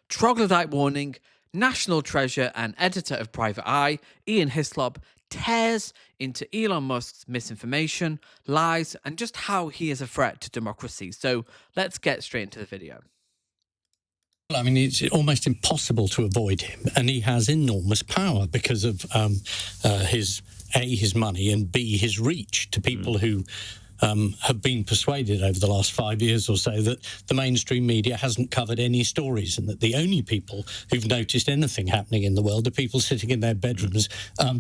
Troglodyte warning, national treasure and editor of Private Eye, Ian Hislop, tears into Elon Musk's misinformation, lies, and just how he is a threat to democracy. So let's get straight into the video. I mean, it's almost impossible to avoid him, and he has enormous power because of his money, and B, his reach to people who have been persuaded over the last 5 years or so that the mainstream media hasn't covered any stories, and that the only people who've noticed anything happening in the world are people sitting in their bedrooms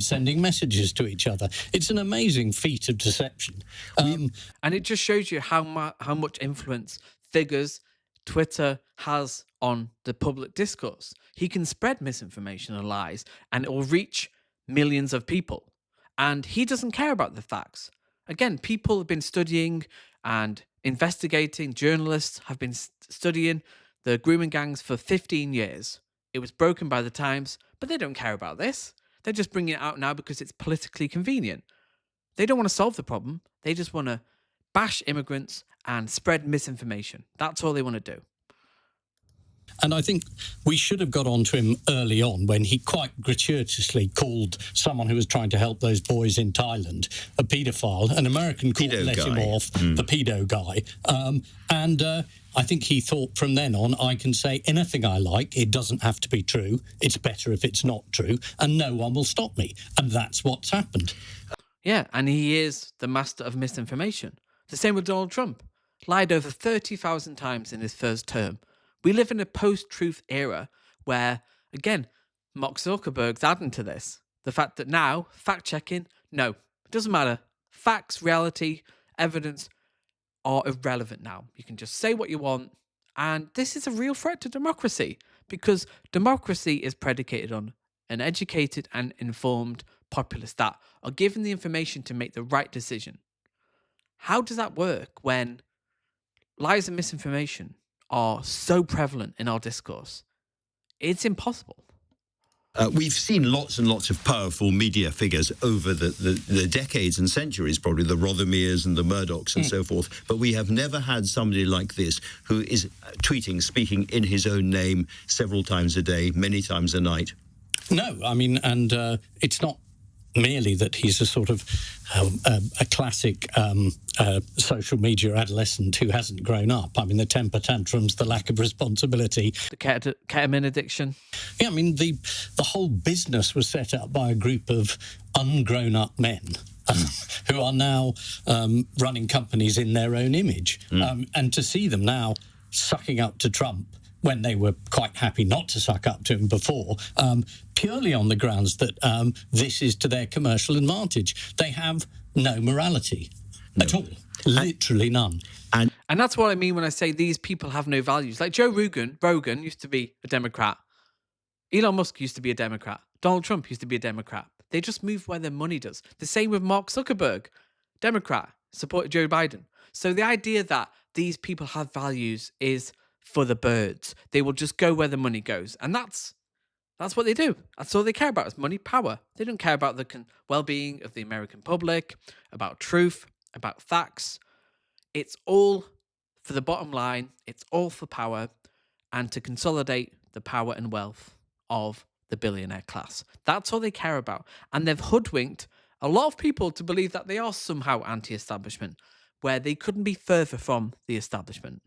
sending messages to each other. It's an amazing feat of deception. And it just shows you how much influence figures Twitter has on the public discourse. He can spread misinformation and lies, and it will reach millions of people. And he doesn't care about the facts. Again, people have been studying and investigating, journalists have been studying the grooming gangs for 15 years. It was broken by the Times, but they don't care about this. They're just bringing it out now because it's politically convenient. They don't want to solve the problem. They just want to bash immigrants and spread misinformation. That's all they want to do. And I think we should have got onto him early on when he quite gratuitously called someone who was trying to help those boys in Thailand a paedophile. An American court let him off, the pedo guy. I think he thought from then on, I can say anything I like. It doesn't have to be true. It's better if it's not true. And no one will stop me. And that's what's happened. Yeah, and he is the master of misinformation. The same with Donald Trump. Lied over 30,000 times in his first term. We live in a post-truth era where, again, Mark Zuckerberg's adding to this. The fact that now, fact-checking, no, it doesn't matter. Facts, reality, evidence are irrelevant now. You can just say what you want. And this is a real threat to democracy, because democracy is predicated on an educated and informed populace that are given the information to make the right decision. How does that work when lies and misinformation are so prevalent in our discourse? It's impossible. We've seen lots and lots of powerful media figures over the decades and centuries, probably the Rothermeres and the Murdochs and so forth, but we have never had somebody like this who is tweeting, speaking in his own name several times a day, many times a night. No, I mean, and it's not merely that he's a sort of a classic social media adolescent who hasn't grown up. I mean, the temper tantrums, the lack of responsibility. The ketamine addiction. Yeah, I mean, the whole business was set up by a group of ungrown-up men who are now running companies in their own image. And to see them now sucking up to Trump when they were quite happy not to suck up to him before, purely on the grounds that this is to their commercial advantage. They have no morality at all, literally none. And that's what I mean when I say these people have no values. Like Joe Rogan used to be a Democrat. Elon Musk used to be a Democrat. Donald Trump used to be a Democrat. They just move where their money does. The same with Mark Zuckerberg, Democrat, supported Joe Biden. So the idea that these people have values is for the birds. They will just go where the money goes. And that's what they do. That's all they care about is money, power. They don't care about the well-being of the American public, about truth, about facts. It's all for the bottom line. It's all for power and to consolidate the power and wealth of the billionaire class. That's all they care about. And they've hoodwinked a lot of people to believe that they are somehow anti-establishment, where they couldn't be further from the establishment.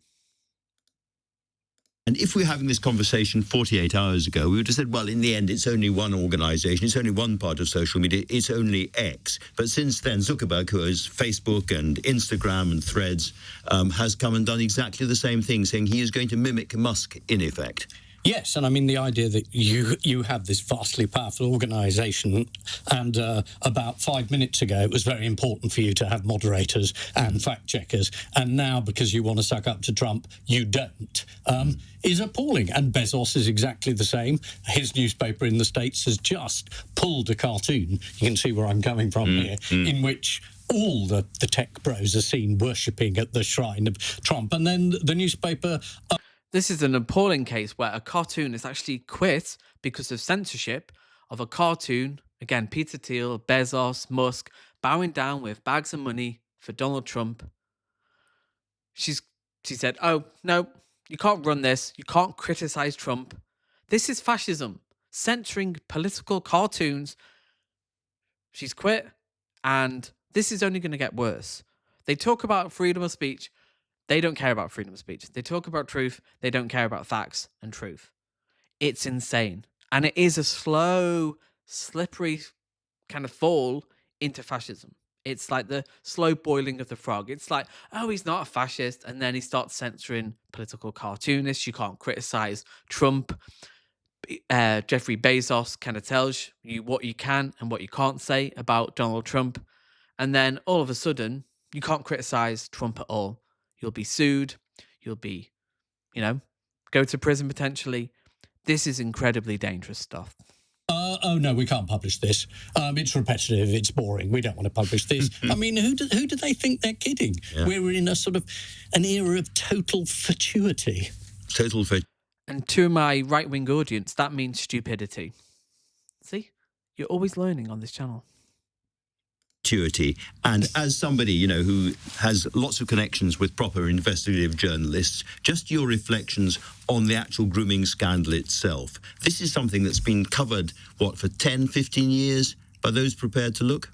And if we were having this conversation 48 hours ago, we would have said, well, in the end, it's only one organisation. It's only one part of social media. It's only X. But since then, Zuckerberg, who has Facebook and Instagram and Threads, has come and done exactly the same thing, saying he is going to mimic Musk, in effect. Yes, and I mean the idea that you have this vastly powerful organisation, and about 5 minutes ago it was very important for you to have moderators and fact-checkers, and now because you want to suck up to Trump, you don't, is appalling. And Bezos is exactly the same. His newspaper in the States has just pulled a cartoon, you can see where I'm coming from here, in which all the tech bros are seen worshipping at the shrine of Trump, and then the newspaper... This is an appalling case where a cartoon is actually quit because of censorship of a cartoon. Again, Peter Thiel, Bezos, Musk, bowing down with bags of money for Donald Trump. She said, oh, no, you can't run this. You can't criticize Trump. This is fascism, censoring political cartoons. She's quit, and this is only going to get worse. They talk about freedom of speech. They don't care about freedom of speech. They talk about truth. They don't care about facts and truth. It's insane. And it is a slow, slippery kind of fall into fascism. It's like the slow boiling of the frog. It's like, oh, he's not a fascist. And then he starts censoring political cartoonists. You can't criticize Trump. Jeffrey Bezos kind of tells you what you can and what you can't say about Donald Trump. And then all of a sudden, you can't criticize Trump at all. You'll be sued. You'll be, go to prison potentially. This is incredibly dangerous stuff. Oh no, we can't publish this. It's repetitive. It's boring. We don't want to publish this. I mean, who do they think they're kidding? Yeah. We're in a sort of an era of total fatuity. And to my right-wing audience, that means stupidity. See, you're always learning on this channel. And as somebody, who has lots of connections with proper investigative journalists, just your reflections on the actual grooming scandal itself. This is something that's been covered, for 10, 15 years by those prepared to look?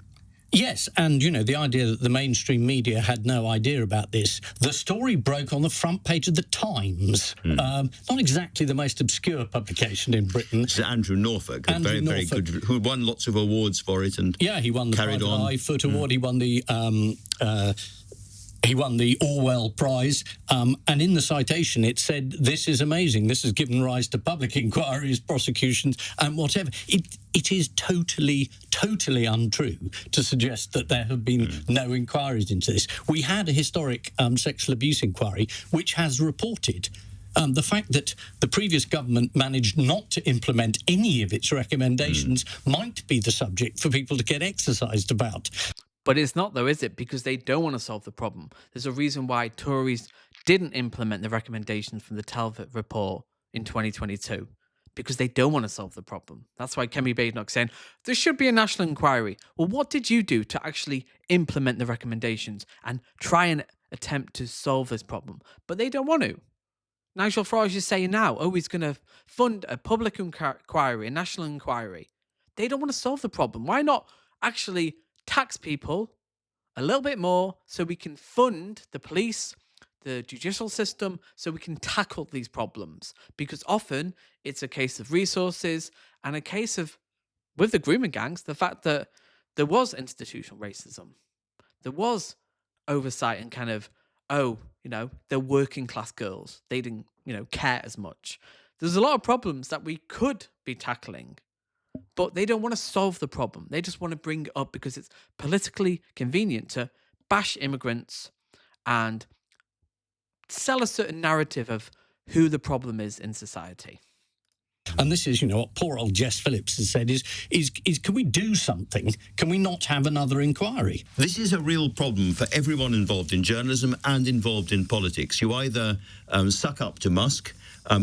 Yes, and, the idea that the mainstream media had no idea about this. The story broke on the front page of The Times. Not exactly the most obscure publication in Britain. It's Andrew Norfolk, very good, who won lots of awards for it. And yeah, he won the Private Eye Foot Award. He won the Orwell Prize, and in the citation it said, "This is amazing. This has given rise to public inquiries, prosecutions, and whatever." It is totally untrue to suggest that there have been no inquiries into this. We had a historic sexual abuse inquiry, which has reported the fact that the previous government managed not to implement any of its recommendations might be the subject for people to get exercised about. But it's not, though, is it? Because they don't want to solve the problem. There's a reason why Tories didn't implement the recommendations from the Talbot report in 2022. Because they don't want to solve the problem. That's why Kemi Badenoch's saying, there should be a national inquiry. Well, what did you do to actually implement the recommendations and try and attempt to solve this problem? But they don't want to. Nigel Farage is saying now, he's going to fund a public inquiry, a national inquiry. They don't want to solve the problem. Why not actually tax people a little bit more so we can fund the police, the judicial system, so we can tackle these problems? Because often it's a case of resources and a case of, with the grooming gangs, the fact that there was institutional racism. There was oversight and kind of, they're working class girls. They didn't, care as much. There's a lot of problems that we could be tackling. But they don't want to solve the problem. They just want to bring it up because it's politically convenient to bash immigrants and sell a certain narrative of who the problem is in society. And this is, what poor old Jess Phillips has said is can we do something? Can we not have another inquiry? This is a real problem for everyone involved in journalism and involved in politics. You either suck up to Musk,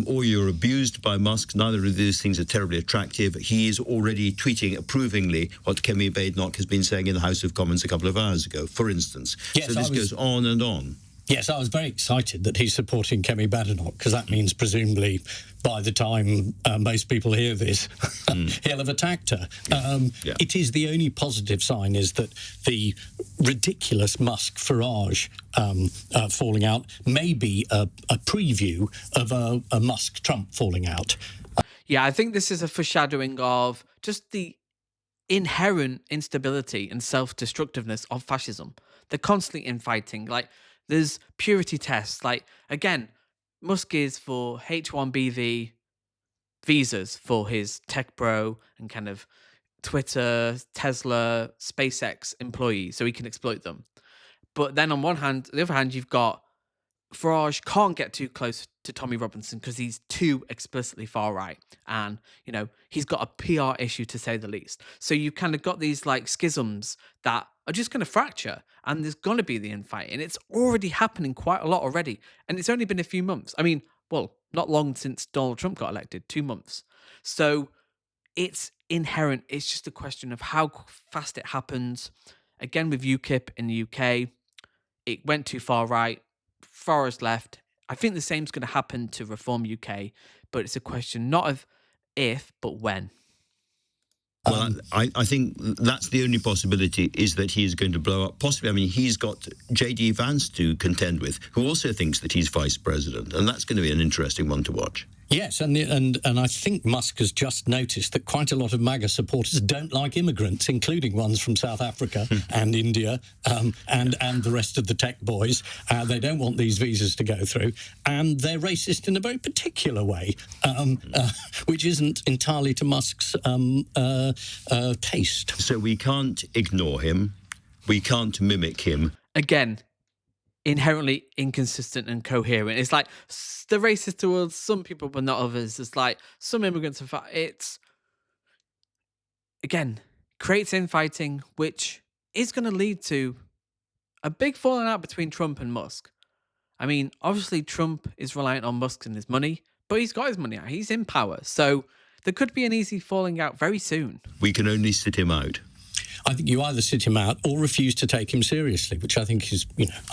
or you're abused by Musk. Neither of these things are terribly attractive. He is already tweeting approvingly what Kemi Badenoch has been saying in the House of Commons a couple of hours ago, for instance. Yes, so this goes on and on. Yes, I was very excited that he's supporting Kemi Badenoch, because that means presumably by the time most people hear this, he'll have attacked her. It is the only positive sign is that the ridiculous Musk-Farage falling out may be a preview of a Musk-Trump falling out. Yeah, I think this is a foreshadowing of just the inherent instability and self-destructiveness of fascism. They're constantly infighting. There's purity tests. Again, Musk is for H-1B visas for his tech bro and kind of Twitter, Tesla, SpaceX employees so he can exploit them. But then on the other hand, you've got Farage can't get too close to Tommy Robinson because he's too explicitly far right. And, he's got a PR issue to say the least. So you've kind of got these schisms that are just going to fracture, and there's going to be the infight. And it's already happening quite a lot already. And it's only been a few months. I mean, not long since Donald Trump got elected, 2 months. So it's inherent. It's just a question of how fast it happens. Again, with UKIP in the UK, it went too far right. Farage left. I think the same's going to happen to Reform UK, but it's a question not of if, but when. Well, I think that's the only possibility, is that he is going to blow up. Possibly, I mean, he's got J.D. Vance to contend with, who also thinks that he's vice president, and that's going to be an interesting one to watch. Yes, and I think Musk has just noticed that quite a lot of MAGA supporters don't like immigrants, including ones from South Africa and India and the rest of the tech boys. They don't want these visas to go through, and they're racist in a very particular way, which isn't entirely to Musk's taste. So we can't ignore him. We can't mimic him. Again, inherently inconsistent and coherent. It's like the racist towards some people but not others. It's like some immigrants are it's again creates infighting, which is going to lead to a big falling out between Trump and Musk. I mean, obviously Trump is reliant on Musk and his money, but he's got his money out. He's in power, so there could be an easy falling out very soon. We can only sit him out. I think you either sit him out or refuse to take him seriously, which I think is,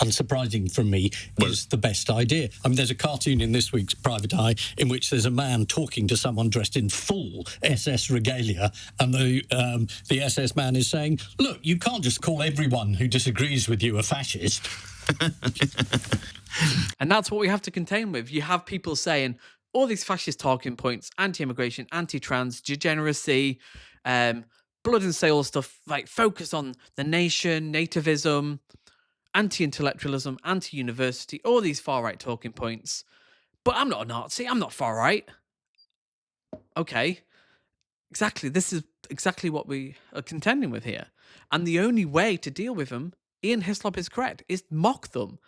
unsurprising from me, is the best idea. I mean, there's a cartoon in this week's Private Eye in which there's a man talking to someone dressed in full SS regalia, and the SS man is saying, look, you can't just call everyone who disagrees with you a fascist. And that's what we have to contend with. You have people saying all these fascist talking points, anti-immigration, anti-trans, degeneracy, blood and soil stuff, like focus on the nation, nativism, anti-intellectualism, anti-university, all these far-right talking points. But I'm not a Nazi. I'm not far-right. Okay. Exactly. This is exactly what we are contending with here. And the only way to deal with them, Ian Hislop is correct, is mock them.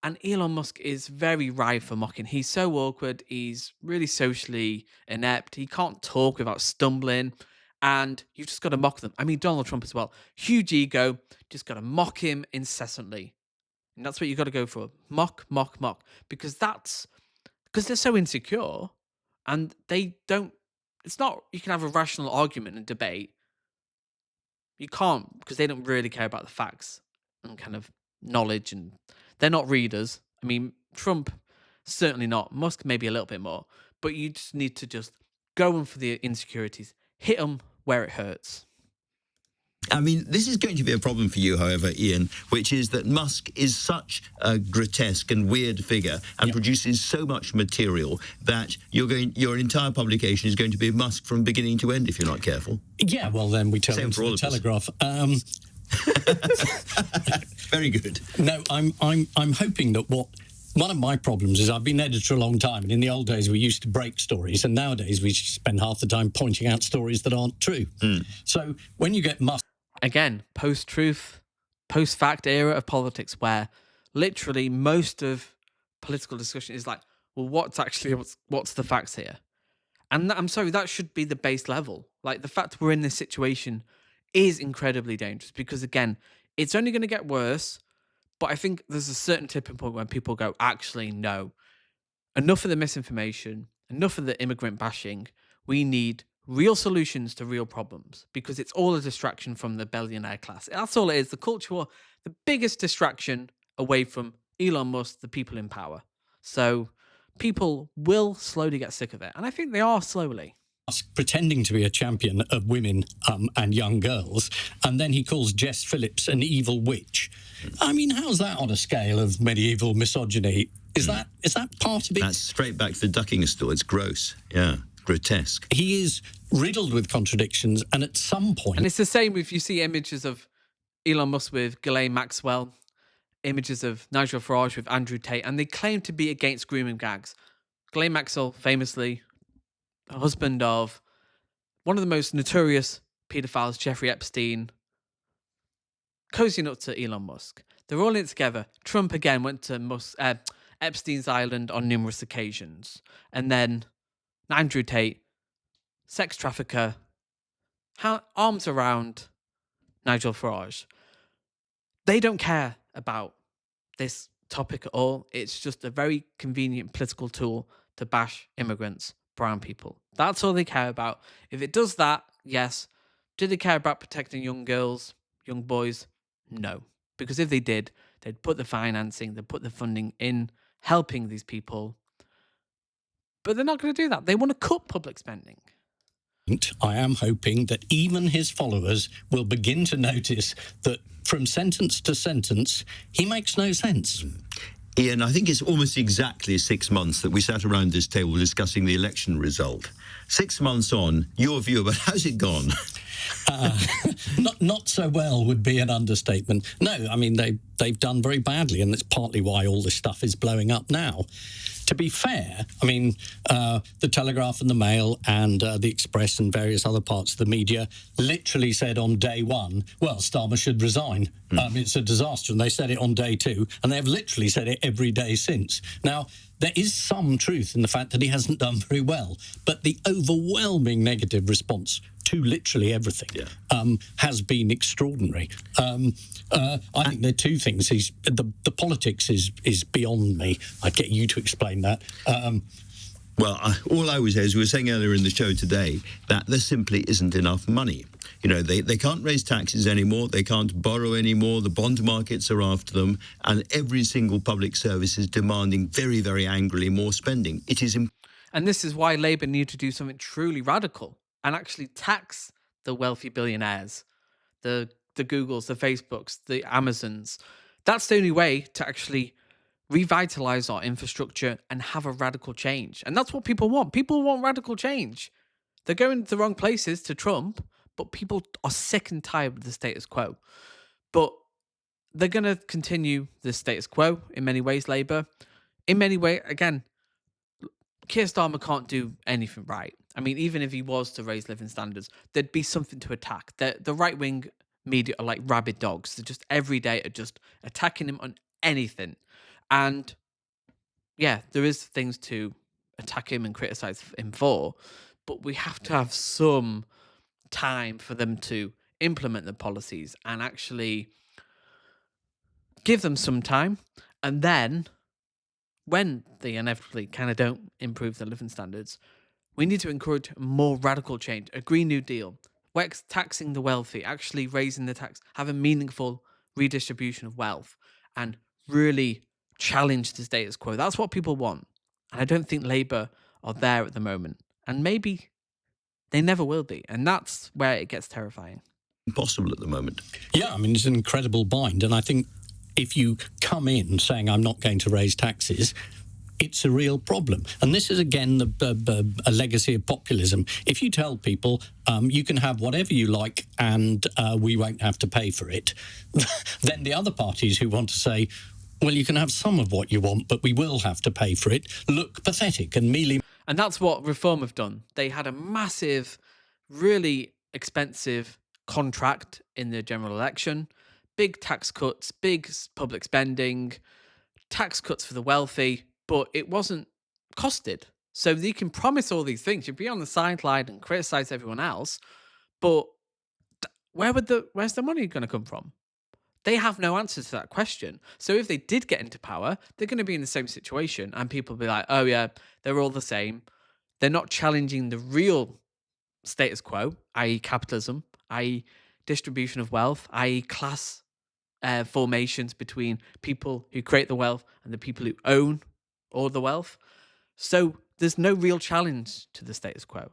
And Elon Musk is very ripe for mocking. He's so awkward. He's really socially inept. He can't talk without stumbling. And you've just got to mock them. I mean, Donald Trump as well. Huge ego. Just got to mock him incessantly. And that's what you've got to go for. Mock, mock, mock. Because they're so insecure. And they don't, it's not, you can have a rational argument and debate. You can't, because they don't really care about the facts and kind of knowledge, and they're not readers. I mean, Trump, certainly not. Musk, maybe a little bit more. But you just need to just go in for the insecurities. Hit them where it hurts. I mean, this is going to be a problem for you, however, Ian, which is that Musk is such a grotesque and weird figure and produces so much material that your entire publication is going to be Musk from beginning to end if you're not careful. Yeah, well, then we tell Same him for to all the of us. Telegraph. Very good. No, I'm hoping that one of my problems is I've been editor a long time, and in the old days we used to break stories, and nowadays we spend half the time pointing out stories that aren't true. So when you get Musk... Again, post-truth, post-fact era of politics where literally most of political discussion is like, well, what's the facts here? And I'm sorry, that should be the base level. Like, the fact we're in this situation is incredibly dangerous because, again, it's only going to get worse. But I think there's a certain tipping point when people go, actually, no. Enough of the misinformation, enough of the immigrant bashing. We need real solutions to real problems because it's all a distraction from the billionaire class. That's all it is. The culture war, the biggest distraction away from Elon Musk, the people in power. So people will slowly get sick of it. And I think they are slowly. Pretending to be a champion of women and young girls, and then he calls Jess Phillips an evil witch. I mean, how's that on a scale of medieval misogyny? Is that part of it? That's straight back to the ducking store. It's gross. Yeah, grotesque. He is riddled with contradictions, and at some point... And it's the same if you see images of Elon Musk with Ghislaine Maxwell, images of Nigel Farage with Andrew Tate, and they claim to be against grooming gags. Ghislaine Maxwell, famously, husband of one of the most notorious paedophiles, Jeffrey Epstein, cozying up to Elon Musk. They're all in it together. Trump again went to Epstein's island on numerous occasions. And then Andrew Tate, sex trafficker, arms around Nigel Farage. They don't care about this topic at all. It's just a very convenient political tool to bash immigrants, brown people. That's all they care about. If it does that, yes. Do they care about protecting young girls, young boys? No. Because if they did, they'd put the financing, they'd put the funding in helping these people. But they're not going to do that. They want to cut public spending. I am hoping that even his followers will begin to notice that from sentence to sentence, he makes no sense. Ian, I think it's almost exactly 6 months that we sat around this table discussing the election result. 6 months on, your view about how's it gone? Not so well would be an understatement. No, I mean, they've done very badly, and that's partly why all this stuff is blowing up now. To be fair, I mean, the Telegraph and the Mail and the Express and various other parts of the media literally said on day one, well, Starmer should resign. It's a disaster. And they said it on day two, and they've literally said it every day since. Now, there is some truth in the fact that he hasn't done very well, but the overwhelming negative response to literally everything has been extraordinary. I think there are two things. The politics is beyond me. I'd get you to explain that. Well, all I would say is, we were saying earlier in the show today, that there simply isn't enough money. You know, they can't raise taxes anymore, they can't borrow anymore, the bond markets are after them, and every single public service is demanding very, very angrily more spending. It is And this is why Labour need to do something truly radical and actually tax the wealthy billionaires, the Googles, the Facebooks, the Amazons. That's the only way to actually revitalize our infrastructure and have a radical change. And that's what people want. People want radical change. They're going to the wrong places to Trump, but people are sick and tired of the status quo. But they're going to continue the status quo in many ways, Labour. In many ways, again, Keir Starmer can't do anything right. I mean, even if he was to raise living standards, there'd be something to attack. The right-wing media are like rabid dogs. They're just every day are just attacking him on anything. And yeah, there is things to attack him and criticize him for, but we have to have some time for them to implement the policies and actually give them some time. And then when they inevitably kind of don't improve their living standards, we need to encourage more radical change, a Green New Deal, taxing the wealthy, actually raising the tax, have a meaningful redistribution of wealth, and really challenge the status quo. That's what people want. And I don't think Labour are there at the moment. And maybe they never will be. And that's where it gets terrifying. impossible at the moment. Yeah, I mean, it's an incredible bind. And I think if you come in saying, I'm not going to raise taxes, it's a real problem. And this is, again, a legacy of populism. If you tell people you can have whatever you like and we won't have to pay for it, then the other parties who want to say, well, you can have some of what you want, but we will have to pay for it, look pathetic and mealy. And that's what Reform have done. They had a massive, really expensive contract in the general election, big tax cuts, big public spending, tax cuts for the wealthy, but it wasn't costed. So you can promise all these things. You'd be on the sideline and criticize everyone else, but where's the money going to come from? They have no answers to that question. So if they did get into power, they're going to be in the same situation, and people will be like, oh yeah, they're all the same. They're not challenging the real status quo, i.e. capitalism, i.e. distribution of wealth, i.e. class formations between people who create the wealth and the people who own all the wealth. So there's no real challenge to the status quo.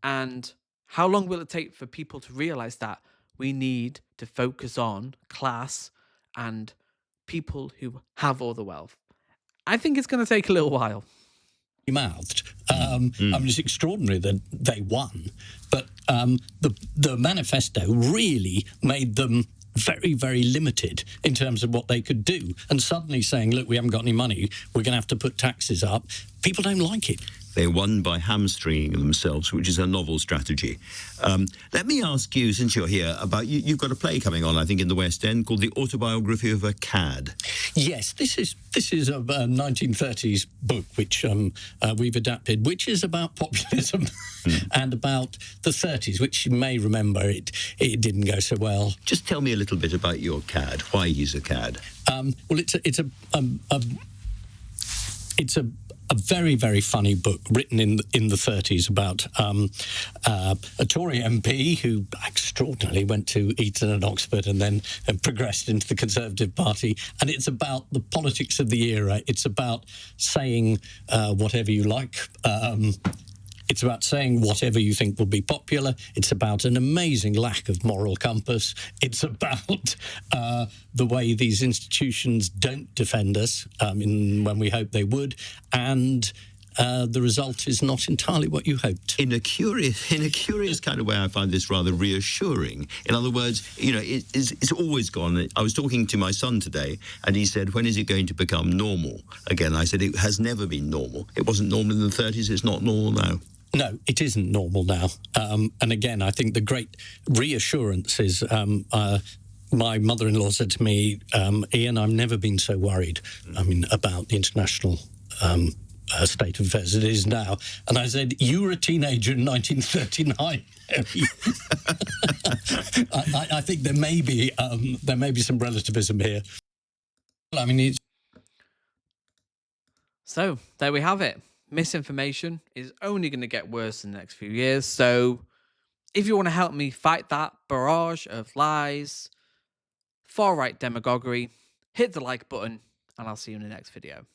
And how long will it take for people to realize that we need to focus on class and people who have all the wealth? I think it's going to take a little while. Mouthed. I mean, it's extraordinary that they won, but the manifesto really made them very, very limited in terms of what they could do. And suddenly saying, look, we haven't got any money, we're going to have to put taxes up, people don't like it. They won by hamstringing themselves, which is a novel strategy. Let me ask you, since you're here, about you've got a play coming on, I think, in the West End called The Autobiography of a Cad. Yes, this is a 1930s book which we've adapted, which is about populism and about the 30s, which you may remember it didn't go so well. Just tell me a little bit about your cad, why he's a cad. Well, it's a very, very funny book written in the 30s about a Tory MP who extraordinarily went to Eton and Oxford and then progressed into the Conservative Party. And it's about the politics of the era. It's about saying whatever you like. It's about saying whatever you think will be popular. It's about an amazing lack of moral compass. It's about the way these institutions don't defend us when we hope they would, and the result is not entirely what you hoped. In a curious kind of way, I find this rather reassuring. In other words, it's always gone. I was talking to my son today, and he said, when is it going to become normal again? I said, it has never been normal. It wasn't normal in the 30s. It's not normal now. No, it isn't normal now. And again, I think the great reassurance is my mother-in-law said to me, Ian, I've never been so worried, about the international state of affairs it is now. And I said, you were a teenager in 1939. I think there may be some relativism here. So there we have it. Misinformation is only going to get worse in the next few years. So if you want to help me fight that barrage of lies, far-right demagoguery, hit the like button, and I'll see you in the next video.